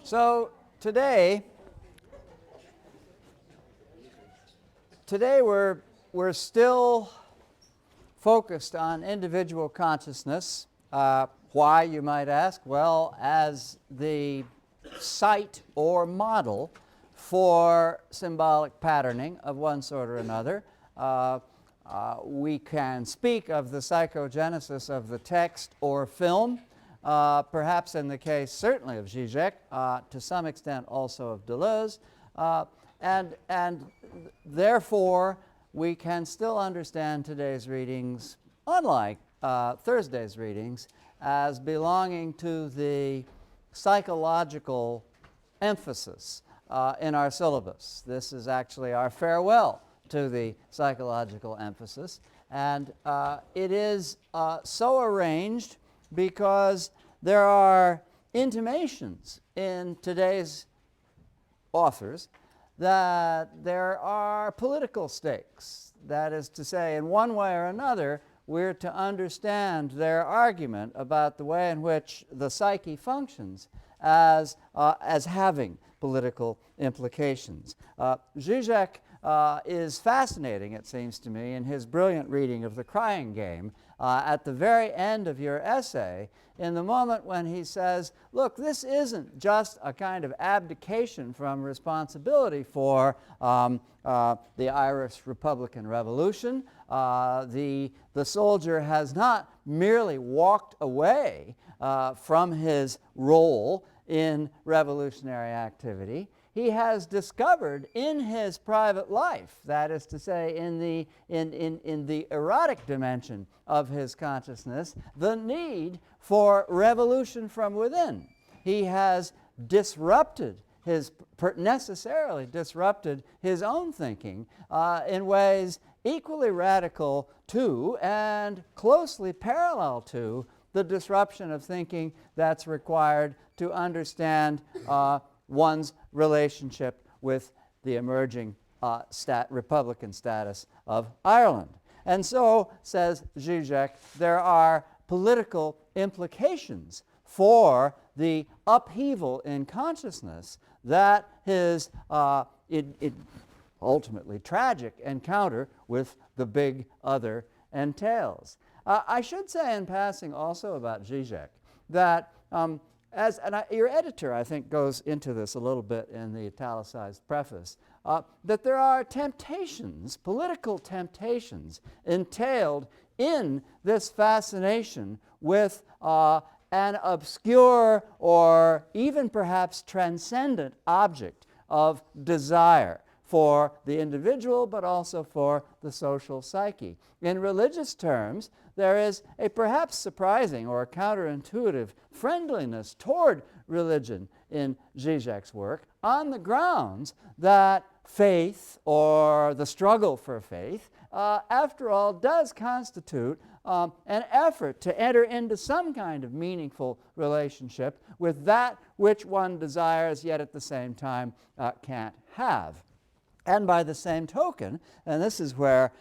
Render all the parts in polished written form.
So today we're still focused on individual consciousness. Why, you might ask? Well, as the site or model for symbolic patterning of one sort or another. We can speak of the psychogenesis of the text or film, perhaps in the case certainly of Zizek, to some extent also of Deleuze, and therefore we can still understand today's readings, unlike Thursday's readings, as belonging to the psychological emphasis in our syllabus. This is actually our farewell to the psychological emphasis, and it is so arranged because there are intimations in today's authors that there are political stakes. That is to say, in one way or another, we're to understand their argument about the way in which the psyche functions as having political implications. Zizek is fascinating, it seems to me, in his brilliant reading of The Crying Game at the very end of your essay, in the moment when he says, look, this isn't just a kind of abdication from responsibility for the Irish Republican Revolution. The soldier has not merely walked away from his role in revolutionary activity. He has discovered in his private life, that is to say, in the erotic dimension of his consciousness, the need for revolution from within. He has necessarily disrupted his own thinking in ways equally radical to and closely parallel to the disruption of thinking that's required to understand one's relationship with the emerging Republican status of Ireland. And so, says Zizek, there are political implications for the upheaval in consciousness that his ultimately tragic encounter with the big other entails. I should say in passing also about Zizek that your editor, I think, goes into this a little bit in the italicized preface, that there are temptations, political temptations, entailed in this fascination with an obscure or even perhaps transcendent object of desire for the individual, but also for the social psyche. In religious terms, there is a perhaps surprising or counterintuitive friendliness toward religion in Zizek's work on the grounds that faith, or the struggle for faith, after all, does constitute an effort to enter into some kind of meaningful relationship with that which one desires, yet at the same time can't have. And by the same token, and this is where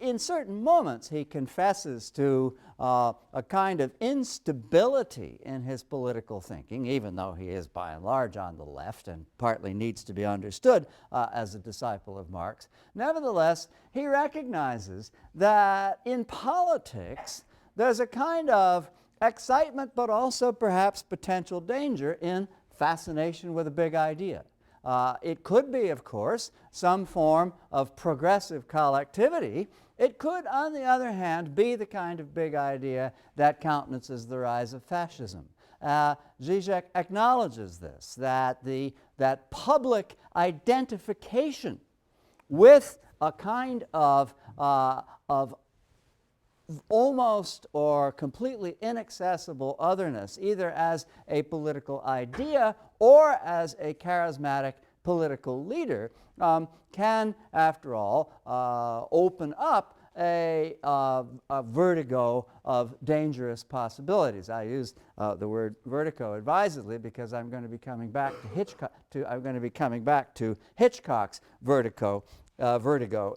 in certain moments he confesses to a kind of instability in his political thinking, even though he is by and large on the left and partly needs to be understood as a disciple of Marx. Nevertheless, he recognizes that in politics there's a kind of excitement, but also perhaps potential danger in fascination with a big idea. It could be, of course, some form of progressive collectivity. It could, on the other hand, be the kind of big idea that countenances the rise of fascism. Zizek acknowledges this, that public identification with a kind of almost or completely inaccessible otherness, either as a political idea or as a charismatic political leader, can, after all, open up a vertigo of dangerous possibilities. I use the word vertigo advisedly because I'm going to be coming back to Hitchcock's vertigo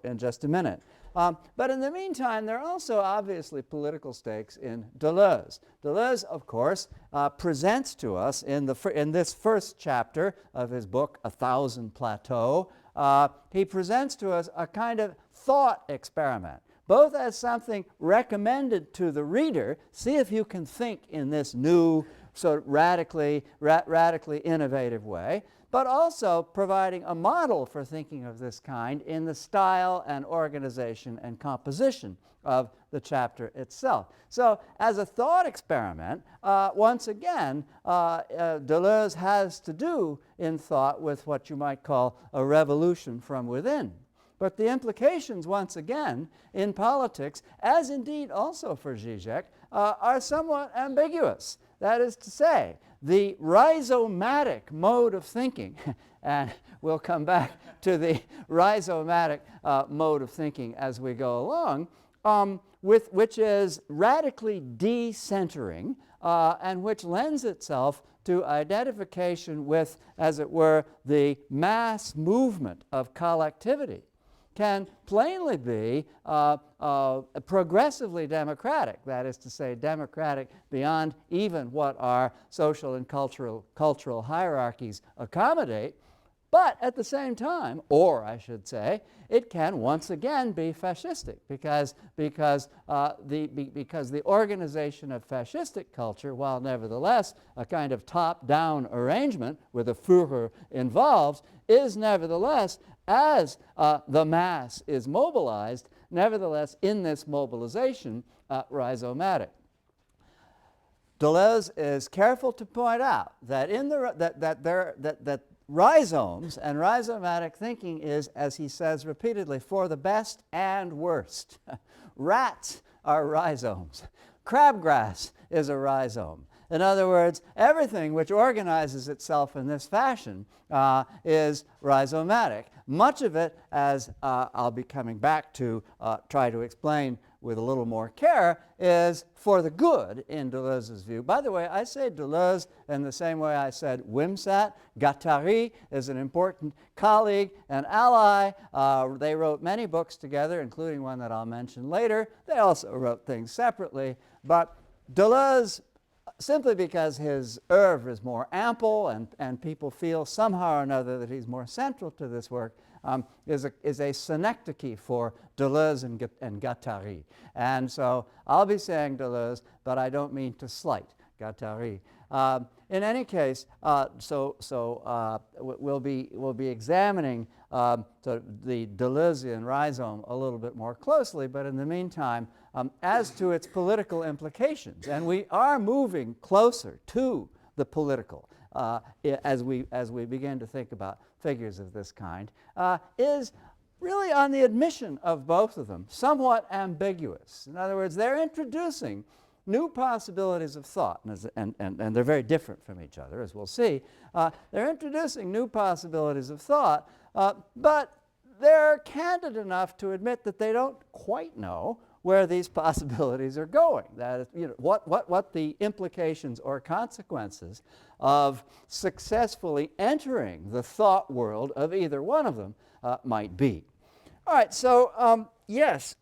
in just a minute. But in the meantime, there are also obviously political stakes in Deleuze. Deleuze, of course, presents to us in this first chapter of his book, A Thousand Plateaux, he presents to us a kind of thought experiment, both as something recommended to the reader, see if you can think in this new, sort of radically innovative way, but also providing a model for thinking of this kind in the style and organization and composition of the chapter itself. So as a thought experiment, once again, Deleuze has to do in thought with what you might call a revolution from within. But the implications, once again, in politics, as indeed also for Zizek, are somewhat ambiguous. That is to say, the rhizomatic mode of thinking, and we'll come back to the rhizomatic mode of thinking as we go along, which is radically decentering and which lends itself to identification with, as it were, the mass movement of collectivity, can plainly be progressively democratic, that is to say, democratic beyond even what our social and cultural hierarchies accommodate, but at the same time, or I should say, it can once again be fascistic because the organization of fascistic culture, while nevertheless a kind of top-down arrangement with a Führer involved, is nevertheless, as the mass is mobilized, nevertheless in this mobilization rhizomatic. Deleuze is careful to point out that that rhizomes and rhizomatic thinking is, as he says repeatedly, for the best and worst. Rats are rhizomes. Crabgrass is a rhizome. In other words, everything which organizes itself in this fashion is rhizomatic. Much of it, as I'll be coming back to try to explain with a little more care, is for the good in Deleuze's view. By the way, I say Deleuze in the same way I said Wimsatt. Guattari is an important colleague and ally. They wrote many books together, including one that I'll mention later. They also wrote things separately. But Deleuze, simply because his oeuvre is more ample and people feel somehow or another that he's more central to this work, is a synecdoche for Deleuze and Guattari. And so I'll be saying Deleuze, but I don't mean to slight Guattari. In any case, we'll be examining the Deleuzian rhizome a little bit more closely, but in the meantime, as to its political implications, and we are moving closer to the political as we begin to think about figures of this kind, is really on the admission of both of them somewhat ambiguous. In other words, they're introducing new possibilities of thought, and they're very different from each other, as we'll see. They're introducing new possibilities of thought, but they're candid enough to admit that they don't quite know where these possibilities are going. That is, what the implications or consequences of successfully entering the thought world of either one of them might be. All right, so yes,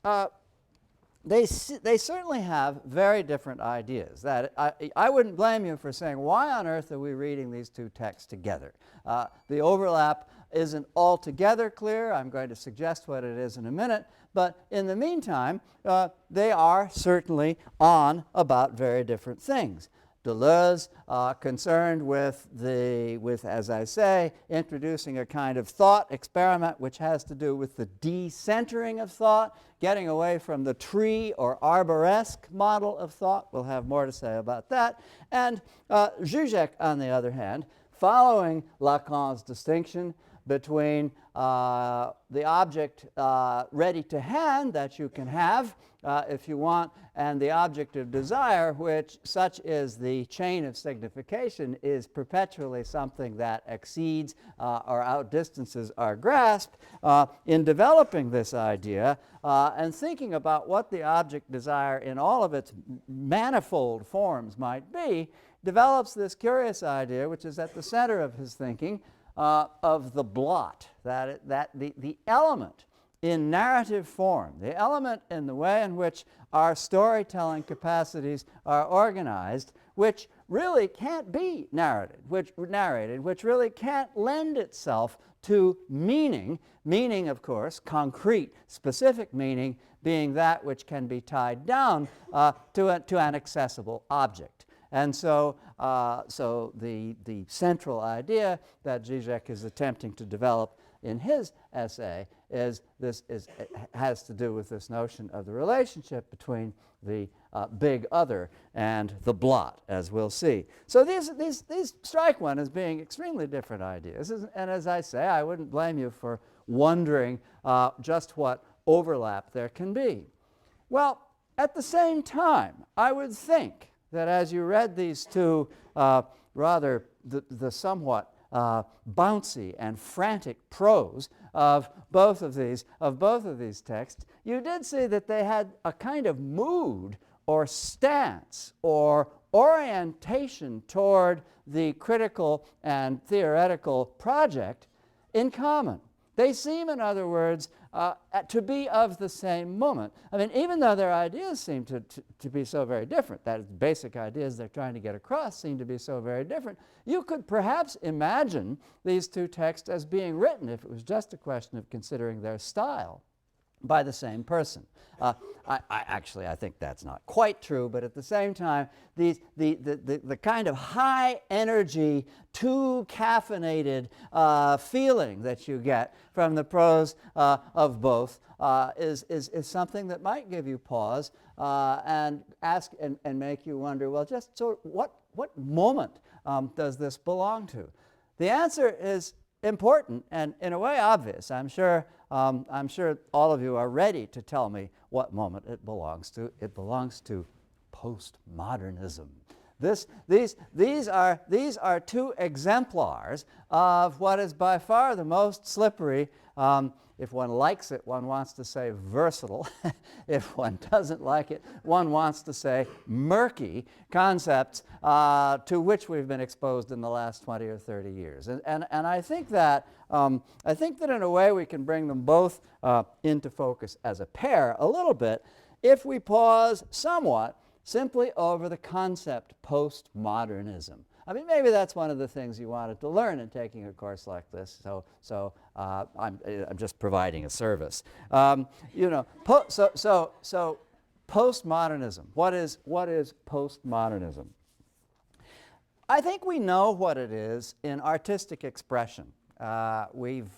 they certainly have very different ideas. That I wouldn't blame you for saying, why on earth are we reading these two texts together? The overlap isn't altogether clear. I'm going to suggest what it is in a minute. But in the meantime, they are certainly on about very different things. Deleuze, concerned with, as I say, introducing a kind of thought experiment which has to do with the decentering of thought, getting away from the tree or arboresque model of thought. We'll have more to say about that. And Zizek, on the other hand, following Lacan's distinction between the object ready to hand that you can have if you want, and the object of desire, which, such is the chain of signification, is perpetually something that exceeds or outdistances our grasp. In developing this idea and thinking about what the object desire in all of its manifold forms might be, develops this curious idea, which is at the center of his thinking, of the blot, that the element in narrative form, the element in the way in which our storytelling capacities are organized, which really can't be narrated, which really can't lend itself to meaning. Meaning, of course, concrete, specific meaning, being that which can be tied down to an accessible object. And so, the central idea that Zizek is attempting to develop in his essay has to do with this notion of the relationship between the big other and the blot, as we'll see. So these strike one as being extremely different ideas. And as I say, I wouldn't blame you for wondering just what overlap there can be. Well, at the same time, I would think that as you read these two rather the somewhat bouncy and frantic prose of both of these texts, you did see that they had a kind of mood or stance or orientation toward the critical and theoretical project in common. They seem, in other words, to be of the same moment. I mean, even though their ideas seem to be so very different, that is, basic ideas they're trying to get across seem to be so very different, you could perhaps imagine these two texts as being written, if it was just a question of considering their style, by the same person. I think that's not quite true, but at the same time, the kind of high energy, too caffeinated feeling that you get from the prose of both is something that might give you pause and ask and make you wonder, well, just sort of what moment does this belong to? The answer is important and in a way obvious. I'm sure all of you are ready to tell me what moment it belongs to. It belongs to postmodernism. These are two exemplars of what is by far the most slippery. If one likes it, one wants to say versatile. If one doesn't like it, one wants to say murky concepts to which we've been exposed in the last 20 or 30 years. And I think that in a way we can bring them both into focus as a pair a little bit if we pause somewhat simply over the concept postmodernism. I mean, maybe that's one of the things you wanted to learn in taking a course like this. So I'm just providing a service. So postmodernism. What is postmodernism? I think we know what it is in artistic expression. We've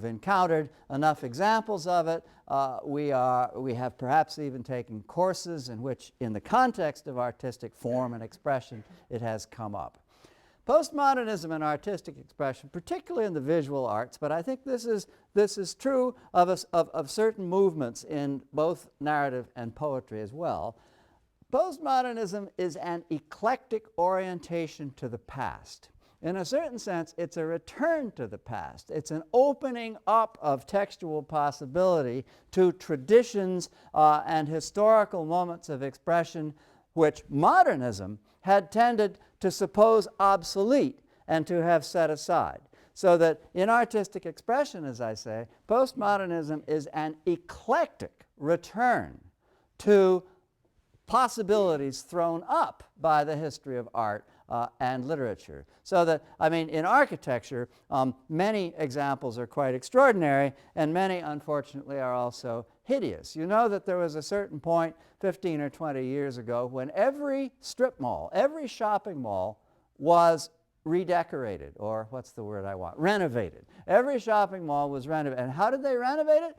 encountered enough examples of it. We have perhaps even taken courses in which, in the context of artistic form and expression, it has come up. Postmodernism and artistic expression, particularly in the visual arts, but I think this is true of certain movements in both narrative and poetry as well. Postmodernism is an eclectic orientation to the past. In a certain sense, it's a return to the past. It's an opening up of textual possibility to traditions and historical moments of expression which modernism had tended to suppose obsolete and to have set aside. So that in artistic expression, as I say, postmodernism is an eclectic return to possibilities thrown up by the history of art and literature. So that, I mean, in architecture, many examples are quite extraordinary, and many, unfortunately, are also hideous. You know that there was a certain point 15 or 20 years ago when every strip mall, every shopping mall was redecorated, or what's the word I want? Renovated. Every shopping mall was renovated. And how did they renovate it?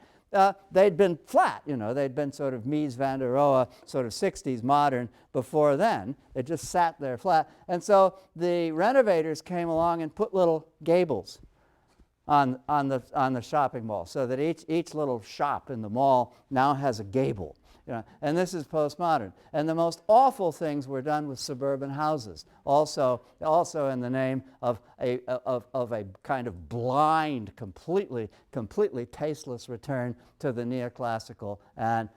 They'd been flat, they'd been sort of Mies van der Rohe, sort of 60s modern before then. They just sat there flat. And so the renovators came along and put little gables on the shopping mall, so that each little shop in the mall now has a gable. And this is postmodern. And the most awful things were done with suburban houses, also in the name of a kind of blind, completely tasteless return to the neoclassical and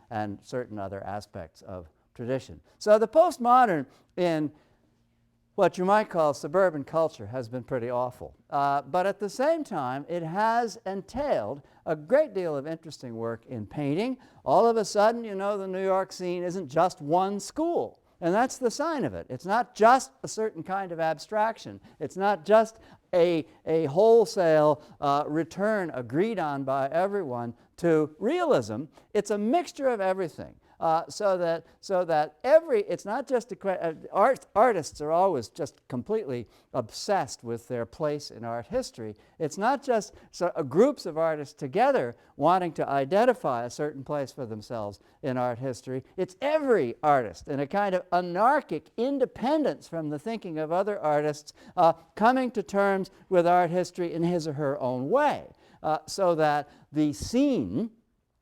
certain other aspects of tradition. So the postmodern in what you might call suburban culture has been pretty awful. But at the same time, it has entailed a great deal of interesting work in painting. All of a sudden, you know, the New York scene isn't just one school. And that's the sign of it. It's not just a certain kind of abstraction. It's not just a wholesale return agreed on by everyone to realism. It's a mixture of everything. So that it's not just artists are always just completely obsessed with their place in art history. It's not just groups of artists together wanting to identify a certain place for themselves in art history. It's every artist in a kind of anarchic independence from the thinking of other artists coming to terms with art history in his or her own way, so that the scene,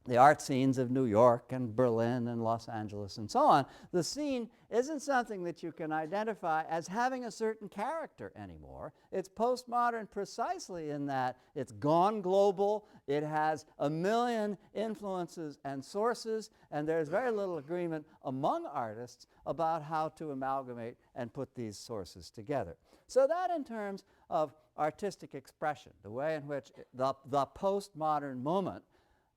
the art scenes of New York and Berlin and Los Angeles and so on, the scene isn't something that you can identify as having a certain character anymore. It's postmodern precisely in that it's gone global, it has a million influences and sources, and there's very little agreement among artists about how to amalgamate and put these sources together. So that in terms of artistic expression, the way in which the postmodern moment,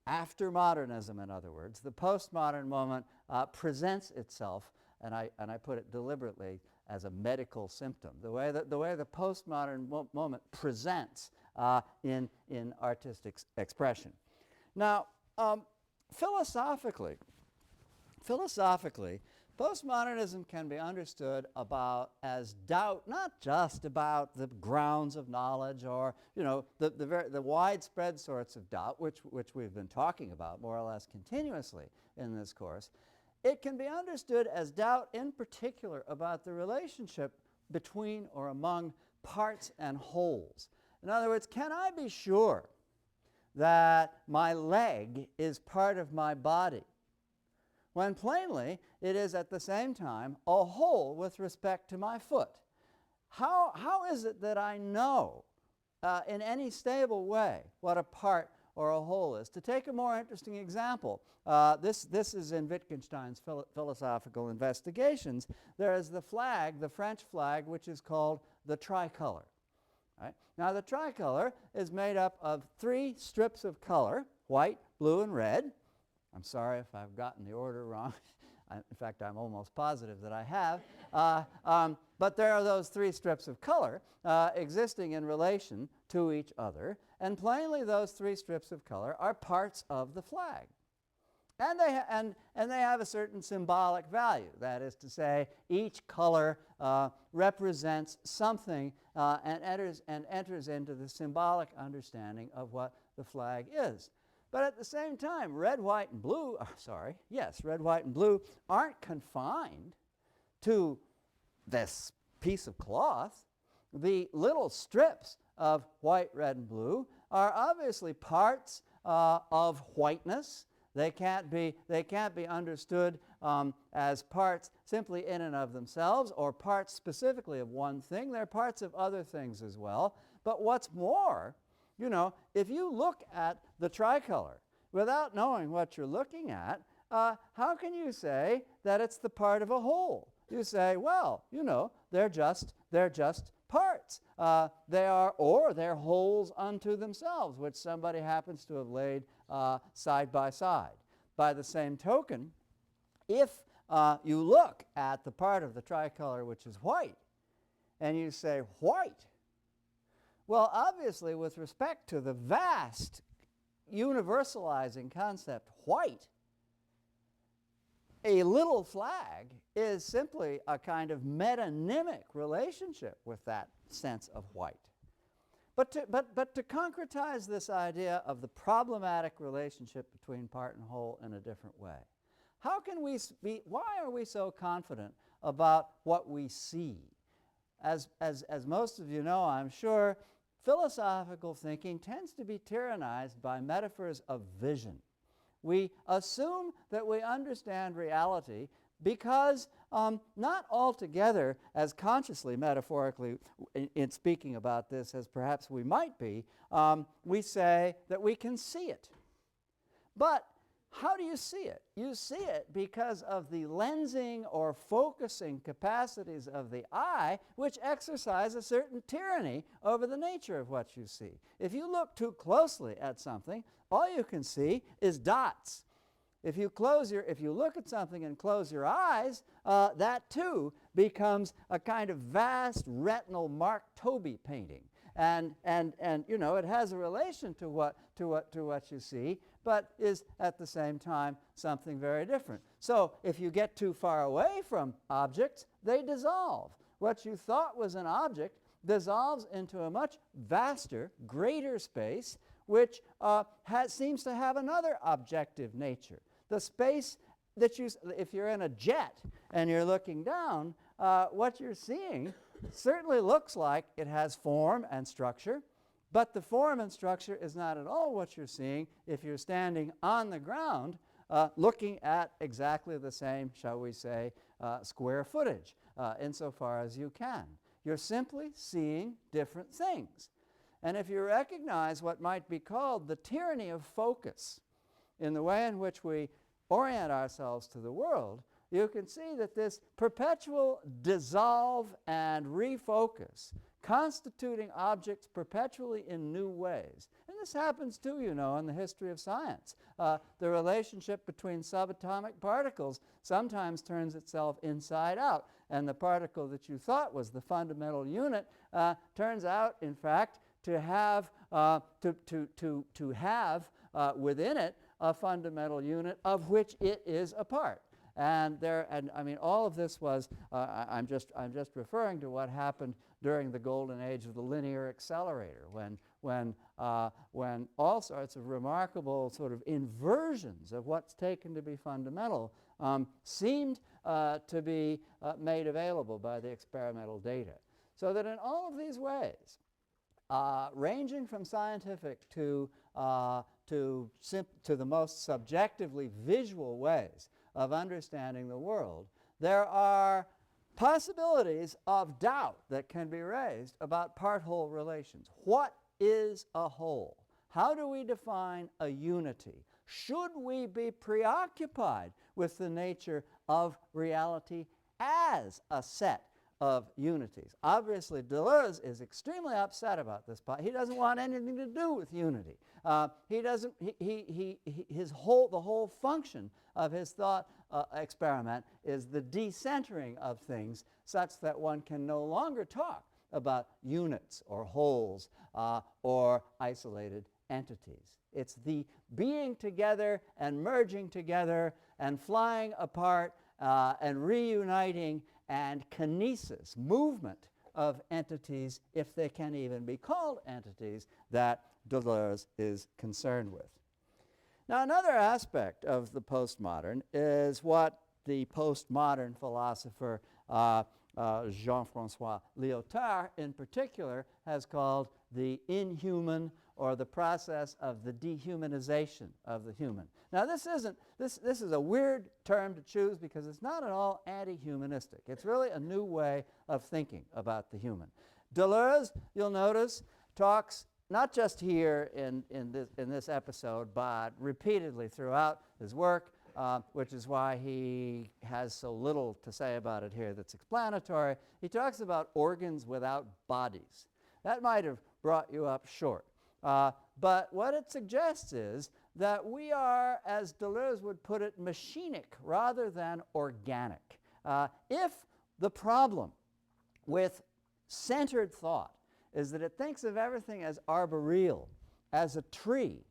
after modernism, in other words, the postmodern moment presents itself, and I put it deliberately, as a medical symptom. The way the postmodern moment presents in artistic expression. Now, philosophically, postmodernism can be understood as doubt, not just about the grounds of knowledge or, you know, the widespread sorts of doubt which we've been talking about more or less continuously in this course. It can be understood as doubt in particular about the relationship between or among parts and wholes. In other words, can I be sure that my leg is part of my body, when plainly it is at the same time a whole with respect to my foot? How is it that I know in any stable way what a part or a whole is? To take a more interesting example, this is in Wittgenstein's philosophical investigations. There is the flag, the French flag, which is called the tricolor. Right? Now the tricolor is made up of 3 strips of color, white, blue, and red. I'm sorry if I've gotten the order wrong. In fact, I'm almost positive that I have. But there are those 3 strips of color existing in relation to each other, and plainly those 3 strips of color are parts of the flag. And they have a certain symbolic value. That is to say, each color represents something and enters into the symbolic understanding of what the flag is. But at the same time, red, white, and blue aren't confined to this piece of cloth. The little strips of white, red, and blue are obviously parts of whiteness. They can't be understood as parts simply in and of themselves or parts specifically of one thing. They're parts of other things as well. But what's more, you know, if you look at the tricolor without knowing what you're looking at, how can you say that it's the part of a whole? You say, well, you know, they're just parts. They're wholes unto themselves, which somebody happens to have laid side by side. By the same token, if you look at the part of the tricolor which is white, and you say, white, well, obviously, with respect to the vast universalizing concept, white, a little flag is simply a kind of metonymic relationship with that sense of white. But to concretize this idea of the problematic relationship between part and whole in a different way, why are we so confident about what we see? As most of you know, I'm sure, philosophical thinking tends to be tyrannized by metaphors of vision. We assume that we understand reality because not altogether as consciously, metaphorically, in speaking about this as perhaps we might be, we say that we can see it. But how do you see it? You see it because of the lensing or focusing capacities of the eye, which exercise a certain tyranny over the nature of what you see. If you look too closely at something, all you can see is dots. If you look at something and close your eyes, that too becomes a kind of vast retinal Mark Tobey painting. And you know, it has a relation to what you see, but is at the same time something very different. So if you get too far away from objects, they dissolve. What you thought was an object dissolves into a much vaster, greater space, which seems to have another objective nature. The space that if you're in a jet and you're looking down, what you're seeing certainly looks like it has form and structure, but the form and structure is not at all what you're seeing if you're standing on the ground looking at exactly the same, shall we say, square footage insofar as you can. You're simply seeing different things. And if you recognize what might be called the tyranny of focus in the way in which we orient ourselves to the world, you can see that this perpetual dissolve and refocus, constituting objects perpetually in new ways. And this happens too, you know, in the history of science. The relationship between subatomic particles sometimes turns itself inside out, and the particle that you thought was the fundamental unit turns out, in fact, to have within it a fundamental unit of which it is a part. And I mean, all of this was I'm just referring to what happened during the golden age of the linear accelerator, when all sorts of remarkable sort of inversions of what's taken to be fundamental seemed to be made available by the experimental data. So that in all of these ways, ranging from scientific to the most subjectively visual ways of understanding the world, there are possibilities of doubt that can be raised about part-whole relations. What is a whole? How do we define a unity? Should we be preoccupied with the nature of reality as a set of unities? Obviously, Deleuze is extremely upset about this. He doesn't want anything to do with unity. The whole function of his thought experiment is the decentering of things such that one can no longer talk about units or wholes or isolated entities. It's the being together and merging together and flying apart and reuniting and kinesis, movement of entities, if they can even be called entities, that Deleuze is concerned with. Now, another aspect of the postmodern is what the postmodern philosopher Jean-François Lyotard in particular has called the inhuman, or the process of the dehumanization of the human. Now, this is a weird term to choose because it's not at all anti-humanistic. It's really a new way of thinking about the human. Deleuze, you'll notice, talks not just here in this episode, but repeatedly throughout his work, which is why he has so little to say about it here that's explanatory. He talks about organs without bodies. That might have brought you up short. But what it suggests is that we are, as Deleuze would put it, machinic rather than organic. If the problem with centered thought is that it thinks of everything as arboreal, as a tree,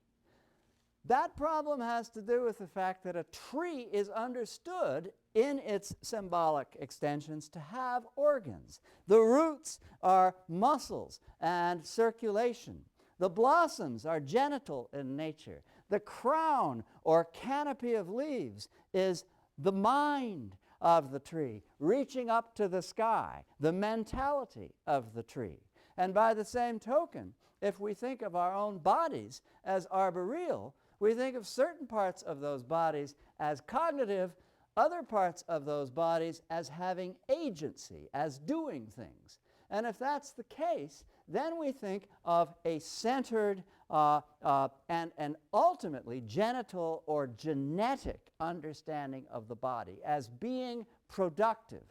that problem has to do with the fact that a tree is understood in its symbolic extensions to have organs. The roots are muscles and circulation. The blossoms are genital in nature. The crown or canopy of leaves is the mind of the tree, reaching up to the sky, the mentality of the tree. And by the same token, if we think of our own bodies as arboreal, we think of certain parts of those bodies as cognitive, other parts of those bodies as having agency, as doing things. And if that's the case, then we think of a centered and ultimately genital or genetic understanding of the body as being productive.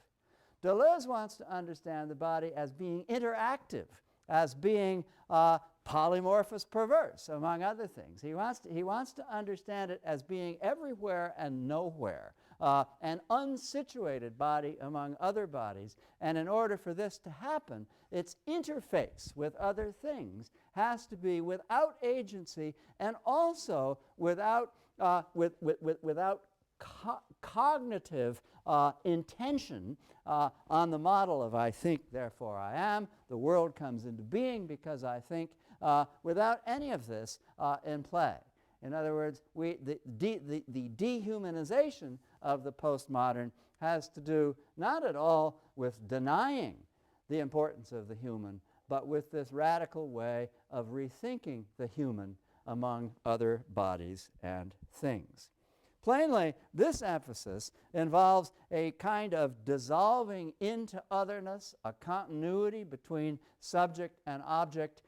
Deleuze wants to understand the body as being interactive, as being polymorphous perverse, among other things. He wants to understand it as being everywhere and nowhere, an unsituated body among other bodies. And in order for this to happen, its interface with other things has to be without agency and also without cognitive intention on the model of I think, therefore I am. The world comes into being because I think, without any of this in play. In other words, the dehumanization of the postmodern has to do not at all with denying the importance of the human, but with this radical way of rethinking the human among other bodies and things. Plainly, this emphasis involves a kind of dissolving into otherness, a continuity between subject and object,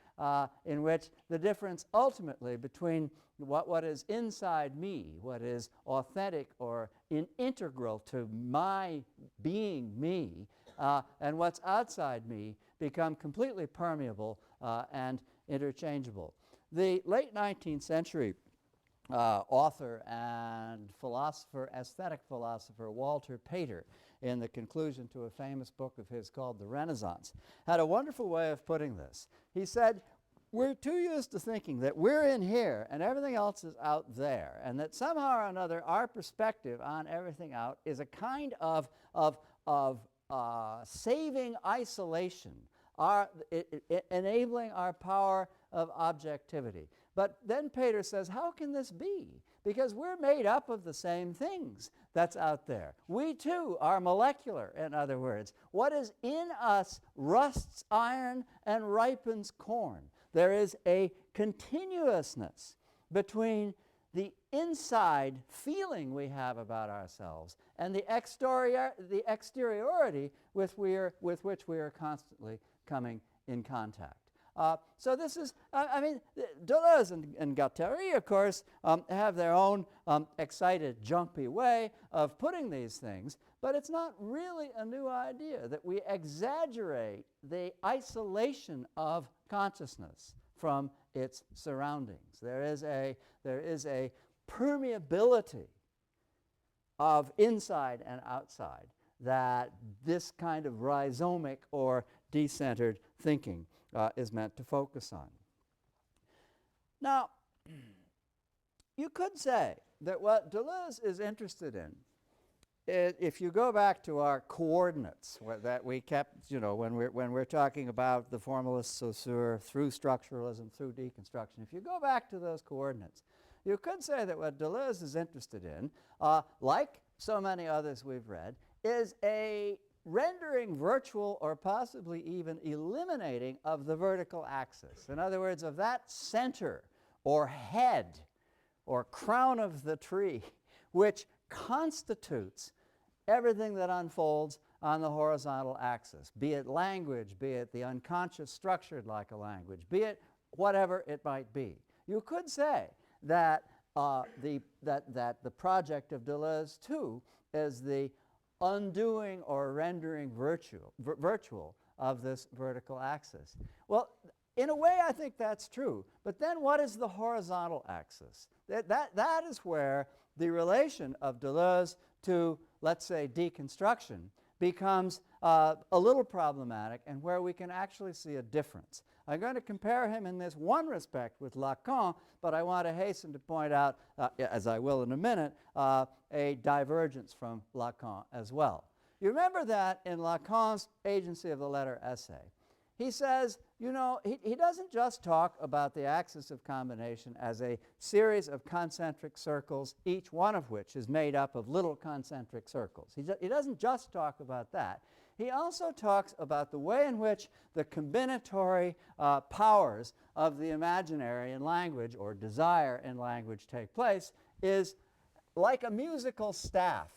in which the difference ultimately between what is inside me, what is authentic or integral to my being me, and what's outside me become completely permeable and interchangeable. The late 19th century author and philosopher, aesthetic philosopher Walter Pater, in the conclusion to a famous book of his called The Renaissance, had a wonderful way of putting this. He said, we're too used to thinking that we're in here and everything else is out there, and that somehow or another our perspective on everything out is a kind of saving isolation, enabling our power of objectivity. But then Pater says, how can this be? Because we're made up of the same things that's out there. We too are molecular, in other words. What is in us rusts iron and ripens corn. There is a continuousness between the inside feeling we have about ourselves and the exteriority with which we are constantly coming in contact. So this is, Deleuze and Guattari, of course, have their own excited, jumpy way of putting these things, but it's not really a new idea that we exaggerate the isolation of consciousness from its surroundings. There is a permeability of inside and outside that this kind of rhizomic or decentered thinking is meant to focus on. Now, you could say that what Deleuze is interested in, if you go back to our coordinates that we kept, when we're talking about the formalist Saussure through structuralism, through deconstruction, if you go back to those coordinates, you could say that what Deleuze is interested in, like so many others we've read, is a rendering virtual or possibly even eliminating of the vertical axis. In other words, of that center or head or crown of the tree which constitutes everything that unfolds on the horizontal axis, be it language, be it the unconscious structured like a language, be it whatever it might be. You could say that that the project of Deleuze too is the undoing or rendering virtual of this vertical axis. Well, in a way I think that's true, but then what is the horizontal axis? That is where the relation of Deleuze to, let's say, deconstruction becomes a little problematic, and where we can actually see a difference. I'm going to compare him in this one respect with Lacan, but I want to hasten to point out, as I will in a minute, a divergence from Lacan as well. You remember that in Lacan's Agency of the Letter essay, he says, he doesn't just talk about the axis of combination as a series of concentric circles, each one of which is made up of little concentric circles. He doesn't just talk about that. He also talks about the way in which the combinatory powers of the imaginary in language, or desire in language, take place, is like a musical staff.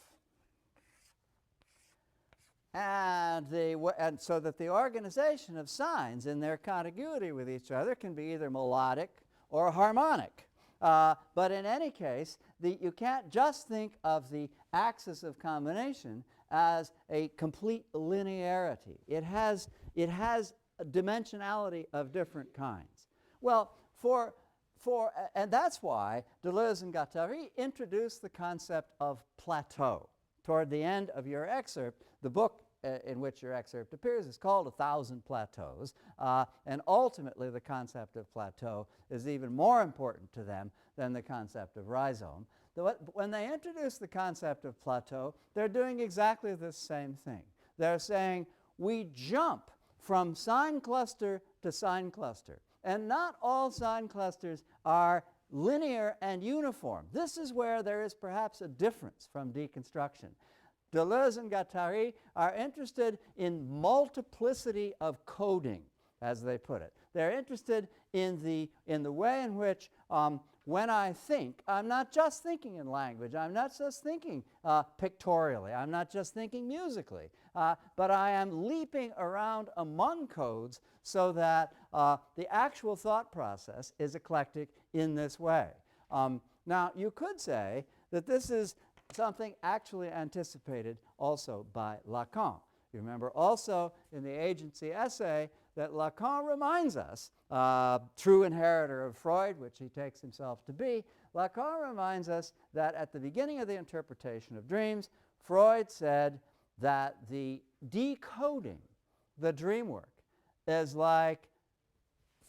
and so that the organization of signs in their contiguity with each other can be either melodic or harmonic. But in any case, you can't just think of the axis of combination as a complete linearity. It has a dimensionality of different kinds. Well, and that's why Deleuze and Guattari introduced the concept of plateau. Toward the end of your excerpt, the book in which your excerpt appears is called 1,000 Plateaus, and ultimately the concept of plateau is even more important to them than the concept of rhizome. When they introduce the concept of plateau, they're doing exactly the same thing. They're saying we jump from sign cluster to sign cluster, and not all sign clusters are linear and uniform. This is where there is perhaps a difference from deconstruction. Deleuze and Guattari are interested in multiplicity of coding, as they put it. They're interested in the way in which when I think, I'm not just thinking in language, I'm not just thinking pictorially, I'm not just thinking musically, but I am leaping around among codes so that the actual thought process is eclectic in this way. Now, you could say that this is something actually anticipated also by Lacan. You remember also in the agency essay that Lacan reminds us, true inheritor of Freud, which he takes himself to be, Lacan reminds us that at the beginning of the interpretation of dreams, Freud said that the decoding the dream work is like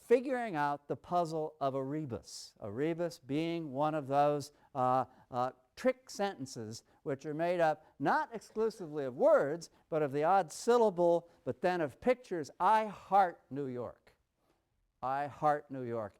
figuring out the puzzle of a rebus being one of those trick sentences which are made up not exclusively of words, but of the odd syllable, but then of pictures. I heart New York. I heart New York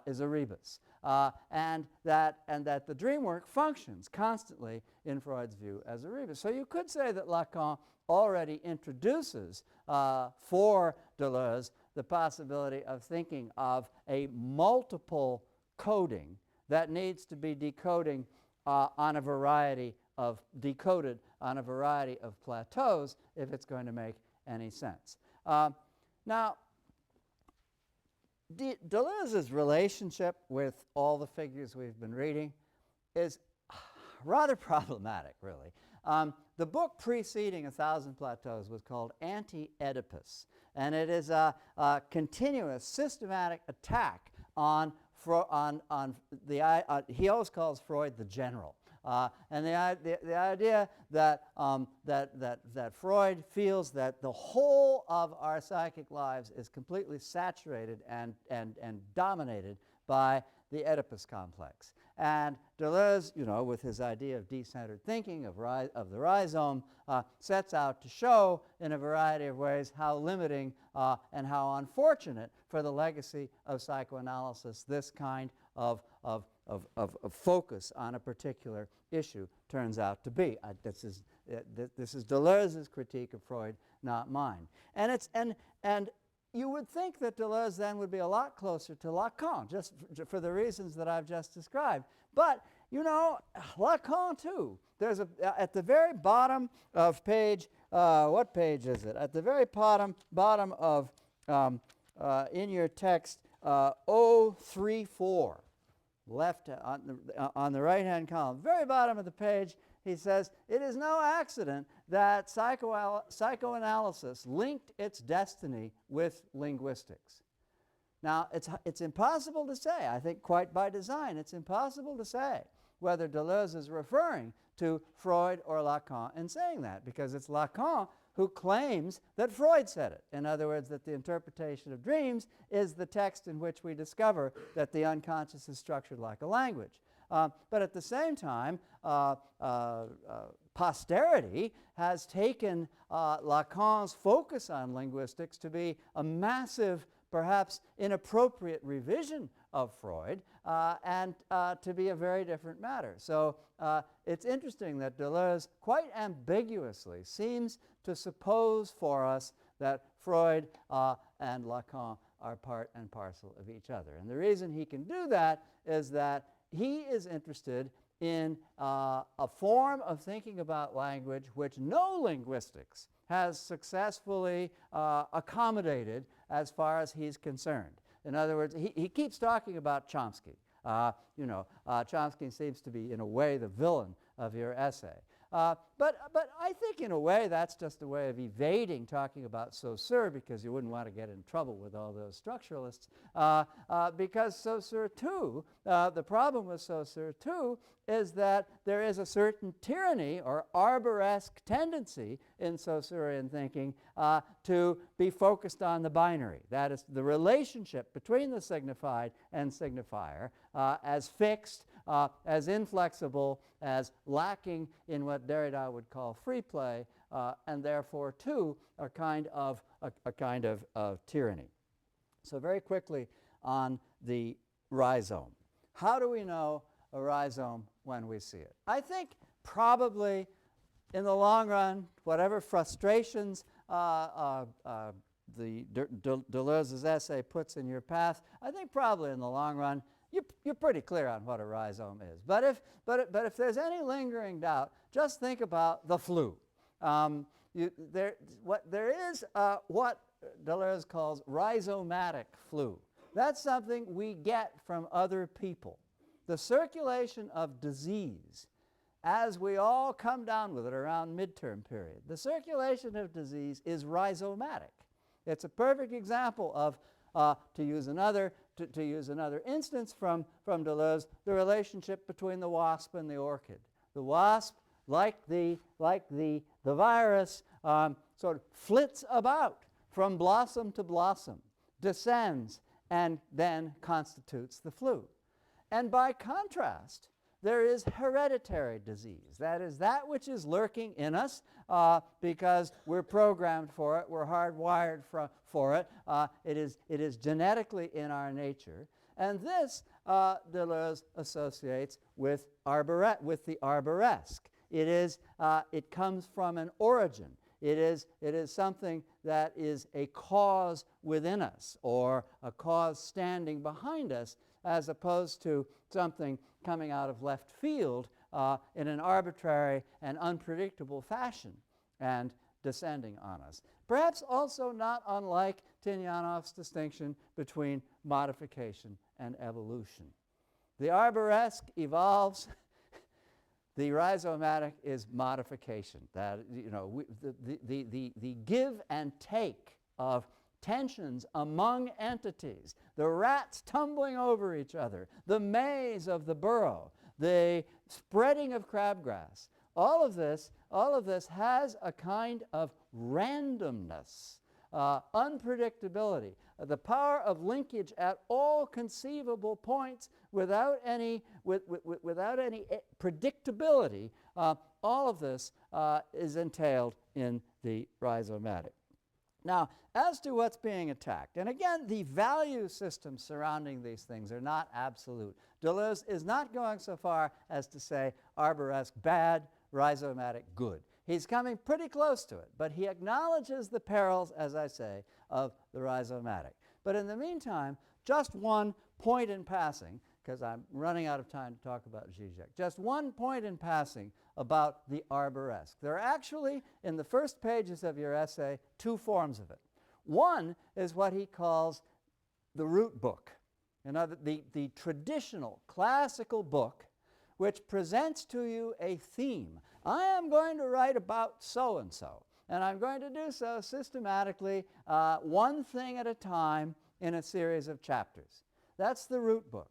is a rebus. And that the dream work functions constantly, in Freud's view, as a rebus. So you could say that Lacan already introduces for Deleuze the possibility of thinking of a multiple coding that needs to be decoded on a variety of plateaus if it's going to make any sense. Now, Deleuze's relationship with all the figures we've been reading is rather problematic, really. The book preceding 1,000 Plateaus was called Anti-Oedipus, and it is a continuous, systematic attack on he always calls Freud the general, and the idea that Freud feels that the whole of our psychic lives is completely saturated and dominated by the Oedipus complex. And Deleuze, with his idea of decentered thinking, of the rhizome, sets out to show in a variety of ways how limiting and how unfortunate for the legacy of psychoanalysis this kind of focus on a particular issue turns out to be. This is Deleuze's critique of Freud, not mine. And you would think that Deleuze then would be a lot closer to Lacan, just for the reasons that I've just described. But, Lacan too. There's at the very bottom of page, what page is it? At the very bottom of, in your text, 034, left on the right-hand column, very bottom of the page, he says, it is no accident that psychoanalysis linked its destiny with linguistics. Now, it's impossible to say, I think quite by design, it's impossible to say whether Deleuze is referring to Freud or Lacan in saying that, because it's Lacan who claims that Freud said it. In other words, that the interpretation of dreams is the text in which we discover that the unconscious is structured like a language. But at the same time, posterity has taken Lacan's focus on linguistics to be a massive, perhaps inappropriate revision of Freud and to be a very different matter. So it's interesting that Deleuze quite ambiguously seems to suppose for us that Freud and Lacan are part and parcel of each other. And the reason he can do that is that he is interested in a form of thinking about language which no linguistics has successfully accommodated as far as he's concerned. In other words, he keeps talking about Chomsky. Chomsky seems to be, in a way, the villain of your essay. But I think, in a way, that's just a way of evading talking about Saussure, because you wouldn't want to get in trouble with all those structuralists. Because Saussure, too, the problem with Saussure, too, is that there is a certain tyranny or arboresque tendency in Saussurean thinking to be focused on the binary. That is, the relationship between the signified and signifier as fixed, as inflexible, as lacking in what Derrida would call free play, and therefore, too, a kind of tyranny. So very quickly on the rhizome. How do we know a rhizome when we see it? I think probably in the long run, whatever frustrations Deleuze's essay puts in your path, I think probably in the long run you're pretty clear on what a rhizome is. But if there's any lingering doubt, just think about the flu. There is what Deleuze calls rhizomatic flu. That's something we get from other people. The circulation of disease, as we all come down with it around midterm period, the circulation of disease is rhizomatic. It's a perfect example of, to use another instance from Deleuze, the relationship between the wasp and the orchid. The wasp, like the virus, sort of flits about from blossom to blossom, descends, and then constitutes the flu. And by contrast, there is hereditary disease. That is that which is lurking in us because we're programmed for it, we're hardwired for it. It is genetically in our nature. And this Deleuze associates with the arboresque. It comes from an origin. It is something that is a cause within us, or a cause standing behind us, as opposed to something coming out of left field in an arbitrary and unpredictable fashion and descending on us. Perhaps also not unlike Tynyanov's distinction between modification and evolution. The arboresque evolves. The rhizomatic is modification. That, the give and take of tensions among entities, the rats tumbling over each other, the maze of the burrow, the spreading of crabgrass, all of this has a kind of randomness, unpredictability, the power of linkage at all conceivable points without any predictability. All of this is entailed in the rhizomatic. Now, as to what's being attacked, and again, the value systems surrounding these things are not absolute. Deleuze is not going so far as to say arboresque bad, rhizomatic good. He's coming pretty close to it, but he acknowledges the perils, as I say, of the rhizomatic. But in the meantime, just one point in passing, because I'm running out of time to talk about Zizek, just one point in passing about the arboresque. There are actually, in the first pages of your essay, two forms of it. One is what he calls the root book, the traditional classical book which presents to you a theme. I am going to write about so-and-so, and I'm going to do so systematically, one thing at a time in a series of chapters. That's the root book.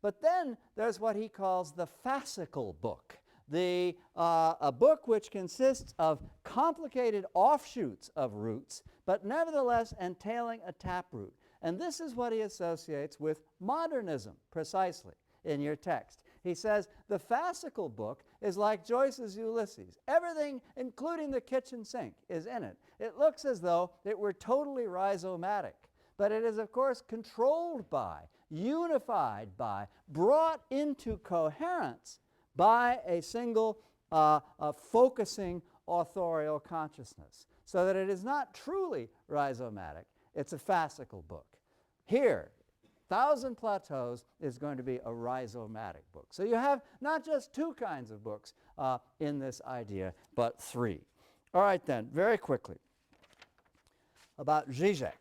But then there's what he calls the fascicle book, a book which consists of complicated offshoots of roots, but nevertheless entailing a taproot. And this is what he associates with modernism, precisely, in your text. He says the fascicle book is like Joyce's Ulysses. Everything, including the kitchen sink, is in it. It looks as though it were totally rhizomatic, but it is, of course, controlled by, unified by, brought into coherence by a single focusing authorial consciousness, so that it is not truly rhizomatic. It's a fascicle book. Here, Thousand Plateaus is going to be a rhizomatic book. So you have not just two kinds of books in this idea, but three. All right then, very quickly, about Zizek.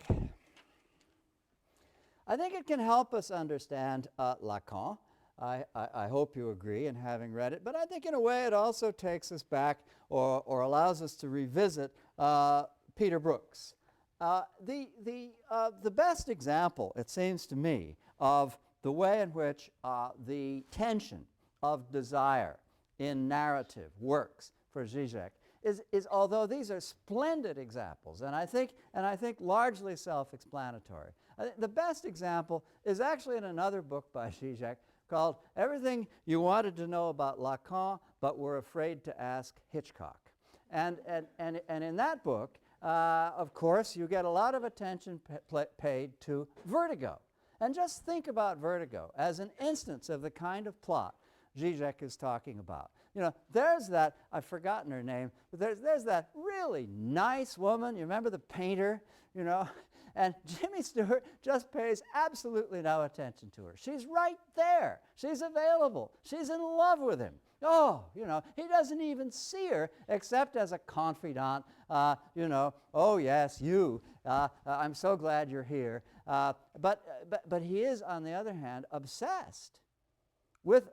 I think it can help us understand Lacan. I hope you agree in having read it, but I think in a way it also takes us back or allows us to revisit Peter Brooks. The best example, it seems to me, of the way in which the tension of desire in narrative works for Zizek is although these are splendid examples, and I think largely self-explanatory. The best example is actually in another book by Zizek called Everything You Wanted to Know About Lacan But Were Afraid to Ask Hitchcock. And in that book, of course, you get a lot of attention paid to vertigo. And just think about vertigo as an instance of the kind of plot Zizek is talking about. You know, there's that, I've forgotten her name, but there's that really nice woman, you remember the painter, you know, and Jimmy Stewart just pays absolutely no attention to her. She's right there. She's available. She's in love with him. Oh, you know, he doesn't even see her except as a confidant, you know, oh yes, you, I'm so glad you're here. But he is, on the other hand, obsessed with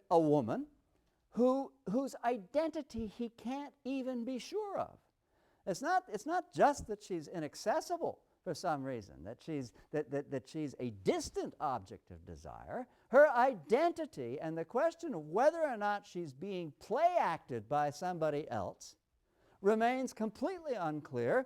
a woman whose identity he can't even be sure of. It's not just that she's inaccessible for some reason, that she's a distant object of desire. Her identity and the question of whether or not she's being play-acted by somebody else remains completely unclear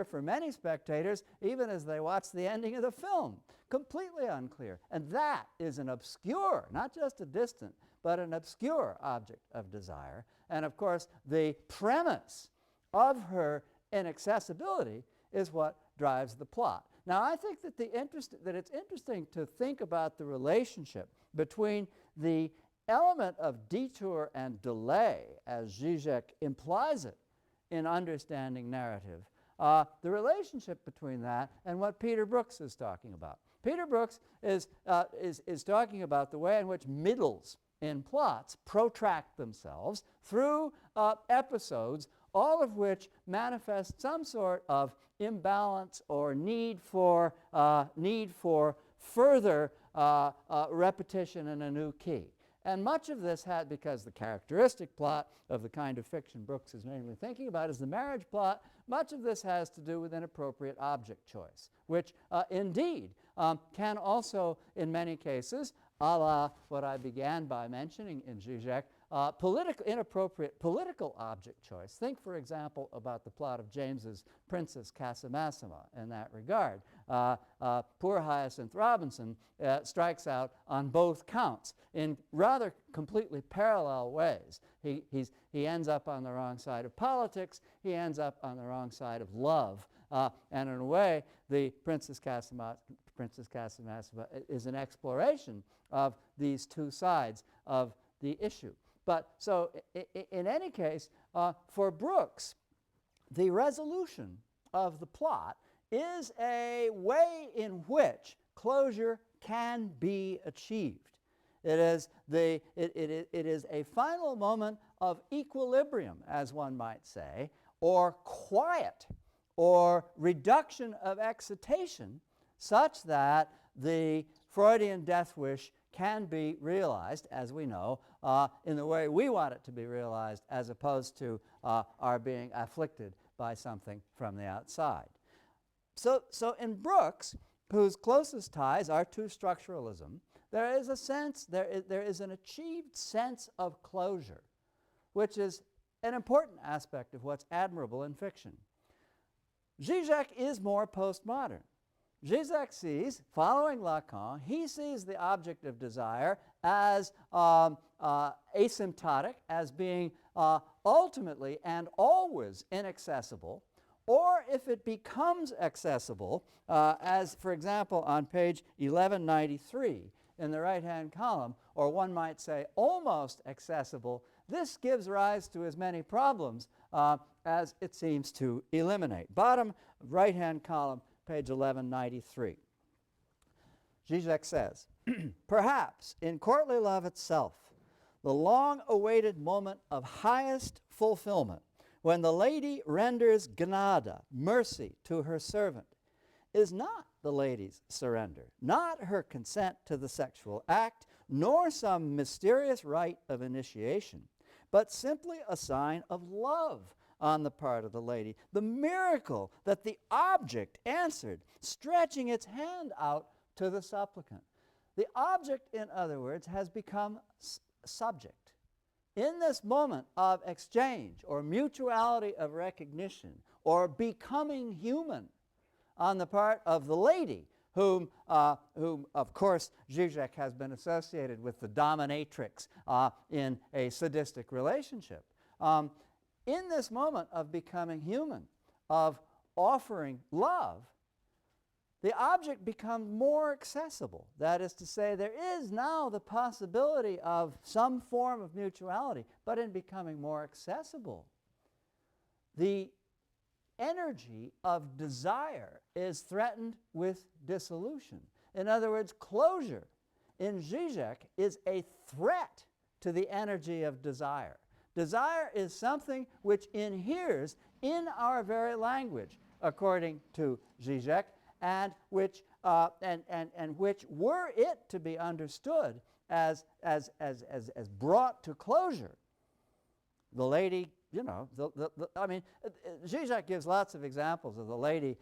for many spectators, even as they watch the ending of the film. Completely unclear. And that is an obscure, not just a distant, but an obscure object of desire. And of course, the premise of her inaccessibility is what drives the plot. Now, I think that it's interesting to think about the relationship between the element of detour and delay, as Zizek implies it in understanding narrative, the relationship between that and what Peter Brooks is talking about. Peter Brooks is talking about the way in which middles in plots protract themselves through episodes, all of which manifest some sort of imbalance or need for further repetition in a new key. And much of this had, because the characteristic plot of the kind of fiction Brooks is mainly thinking about is the marriage plot, much of this has to do with inappropriate object choice, which indeed can also, in many cases, a la what I began by mentioning in Zizek, inappropriate political object choice. Think, for example, about the plot of James's Princess Casamassima in that regard. Poor Hyacinth Robinson strikes out on both counts in rather completely parallel ways. He ends up on the wrong side of politics. He ends up on the wrong side of love. And in a way, the Princess Casamassima is an exploration of these two sides of the issue. But so in any case, for Brooks, the resolution of the plot is a way in which closure can be achieved. It is a final moment of equilibrium, as one might say, or quiet, or reduction of excitation, such that the Freudian death wish can be realized, as we know, in the way we want it to be realized, as opposed to our being afflicted by something from the outside. So in Brooks, whose closest ties are to structuralism, there is a sense, there is an achieved sense of closure, which is an important aspect of what's admirable in fiction. Zizek is more postmodern. Zizek sees, following Lacan, he sees the object of desire as asymptotic, as being ultimately and always inaccessible, or if it becomes accessible, as, for example, on page 1193 in the right-hand column, or one might say almost accessible, this gives rise to as many problems as it seems to eliminate. Bottom right-hand column, page 1193. Zizek says, perhaps in courtly love itself, the long-awaited moment of highest fulfillment, when the lady renders gnade, mercy, to her servant, is not the lady's surrender, not her consent to the sexual act, nor some mysterious rite of initiation, but simply a sign of love on the part of the lady, the miracle that the object answered, stretching its hand out to the supplicant. The object, in other words, has become subject. In this moment of exchange or mutuality of recognition or becoming human on the part of the lady, whom of course Zizek has been associated with the dominatrix in a sadistic relationship. In this moment of becoming human, of offering love, the object becomes more accessible. That is to say, there is now the possibility of some form of mutuality, but in becoming more accessible, the energy of desire is threatened with dissolution. In other words, closure in Zizek is a threat to the energy of desire. Desire is something which inheres in our very language, according to Zizek, and which, which, were it to be understood as brought to closure, the lady, Zizek gives lots of examples of the lady,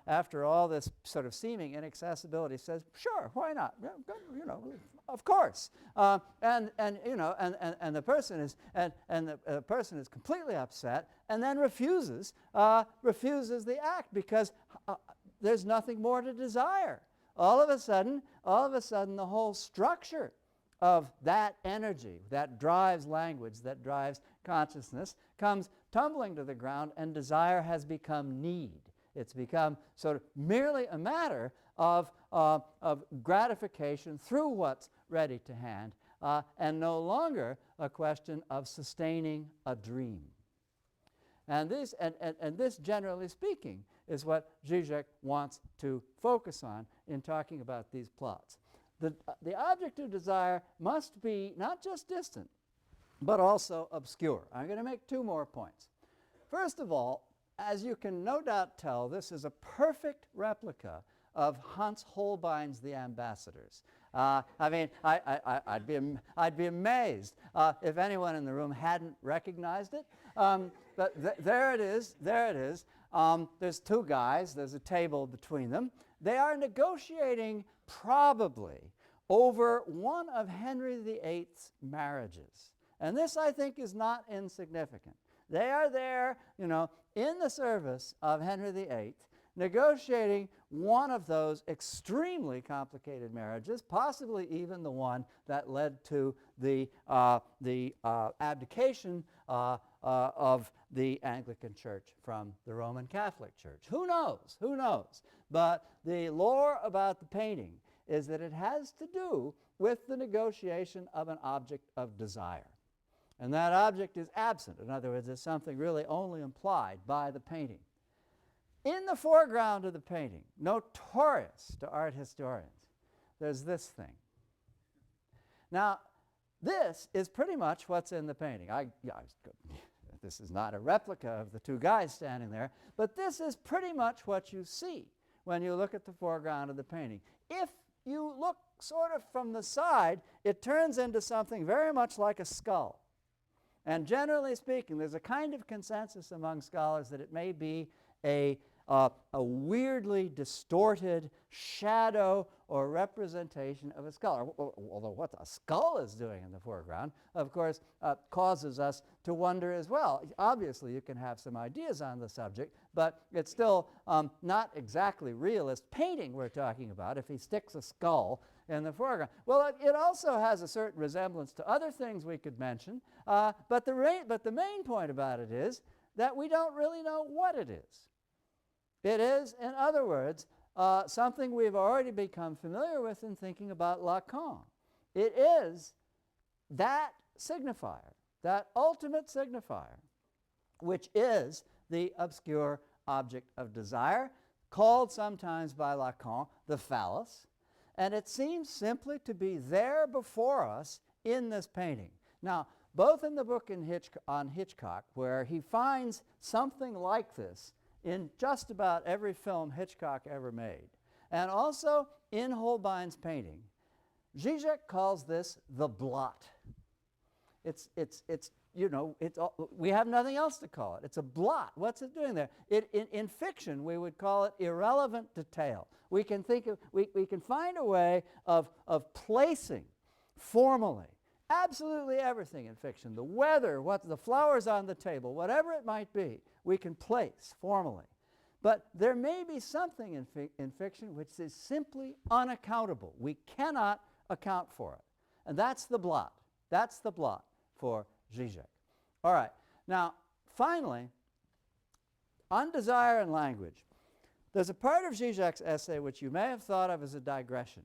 after all this sort of seeming inaccessibility, says, sure, why not? Of course. And the person is completely upset, and then refuses the act because there's nothing more to desire. All of a sudden, the whole structure of that energy that drives language, that drives consciousness, comes tumbling to the ground, and desire has become need. It's become sort of merely a matter of gratification through what's ready to hand, and no longer a question of sustaining a dream. And this, generally speaking, is what Zizek wants to focus on in talking about these plots. The object of desire must be not just distant, but also obscure. I'm going to make two more points. First of all, as you can no doubt tell, this is a perfect replica of Hans Holbein's The Ambassadors. I'd be amazed if anyone in the room hadn't recognized it. But there it is. There's two guys. There's a table between them. They are negotiating probably over one of Henry VIII's marriages. And this, I think, is not insignificant. They are there, in the service of Henry VIII, negotiating one of those extremely complicated marriages, possibly even the one that led to the abdication of the Anglican Church from the Roman Catholic Church. Who knows? Who knows? But the lore about the painting is that it has to do with the negotiation of an object of desire. And that object is absent. In other words, it's something really only implied by the painting. In the foreground of the painting, notorious to art historians, there's this thing. Now, this is pretty much what's in the painting. This is not a replica of the two guys standing there, but this is pretty much what you see when you look at the foreground of the painting. If you look sort of from the side, it turns into something very much like a skull. And generally speaking, there's a kind of consensus among scholars that it may be a weirdly distorted shadow or representation of a skull. Although what a skull is doing in the foreground, of course, causes us to wonder as well. Obviously, you can have some ideas on the subject, but it's still not exactly realist painting we're talking about if he sticks a skull in the foreground. Well, it also has a certain resemblance to other things we could mention, but the main point about it is that we don't really know what it is. It is, in other words, something we've already become familiar with in thinking about Lacan. It is that signifier, that ultimate signifier, which is the obscure object of desire, called sometimes by Lacan the phallus. And it seems simply to be there before us in this painting. Now, both in the book on Hitchcock, where he finds something like this in just about every film Hitchcock ever made, and also in Holbein's painting, Zizek calls this the blot. We have nothing else to call it. It's a blot. What's it doing there? In fiction, we would call it irrelevant detail. We can find a way of placing formally absolutely everything in fiction. The weather, the flowers on the table, whatever it might be, we can place formally. But there may be something in fiction which is simply unaccountable. We cannot account for it. And that's the blot. That's the blot for Zizek. All right. Now, finally, on desire and language, there's a part of Zizek's essay which you may have thought of as a digression.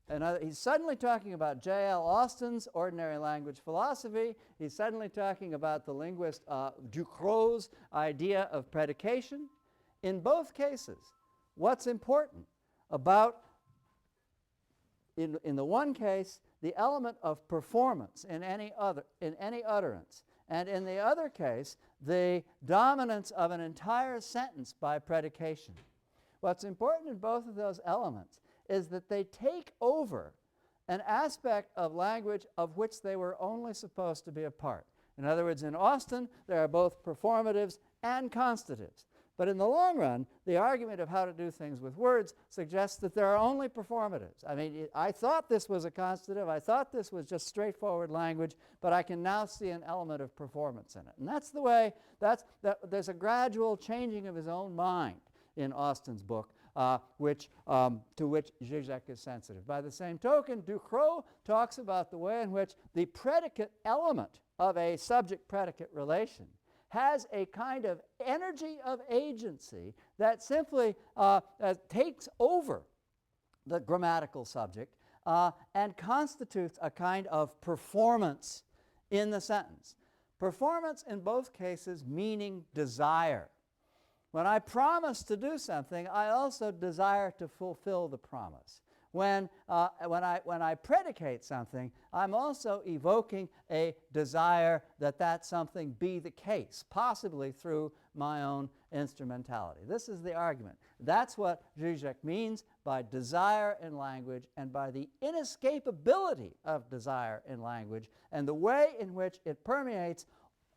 And he's suddenly talking about J.L. Austin's ordinary language philosophy. He's suddenly talking about the linguist Ducrot's idea of predication. In both cases, what's important about, in the one case, the element of performance in any utterance, and in the other case, the dominance of an entire sentence by predication. What's important in both of those elements is that they take over an aspect of language of which they were only supposed to be a part. In other words, in Austin, there are both performatives and constatives. But in the long run, the argument of how to do things with words suggests that there are only performatives. I mean, I thought this was a constative, I thought this was just straightforward language, but I can now see an element of performance in it. And that's the way, there's a gradual changing of his own mind in Austin's book, to which Zizek is sensitive. By the same token, Ducrot talks about the way in which the predicate element of a subject-predicate relation has a kind of energy of agency that simply takes over the grammatical subject and constitutes a kind of performance in the sentence. Performance in both cases meaning desire. When I promise to do something, I also desire to fulfill the promise. When I predicate something, I'm also evoking a desire that something be the case, possibly through my own instrumentality. This is the argument. That's what Zizek means by desire in language and by the inescapability of desire in language and the way in which it permeates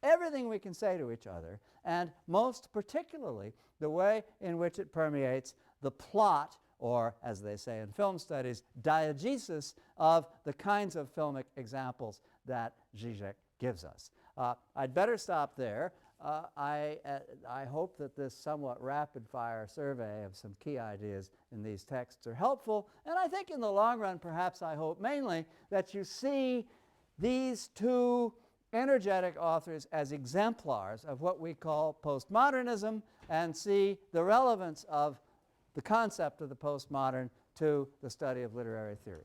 everything we can say to each other, and most particularly the way in which it permeates the plot, or, as they say in film studies, diegesis of the kinds of filmic examples that Zizek gives us. I'd better stop there. I hope that this somewhat rapid-fire survey of some key ideas in these texts are helpful, and I think in the long run, perhaps I hope mainly, that you see these two energetic authors as exemplars of what we call postmodernism and see the relevance of the concept of the postmodern to the study of literary theory.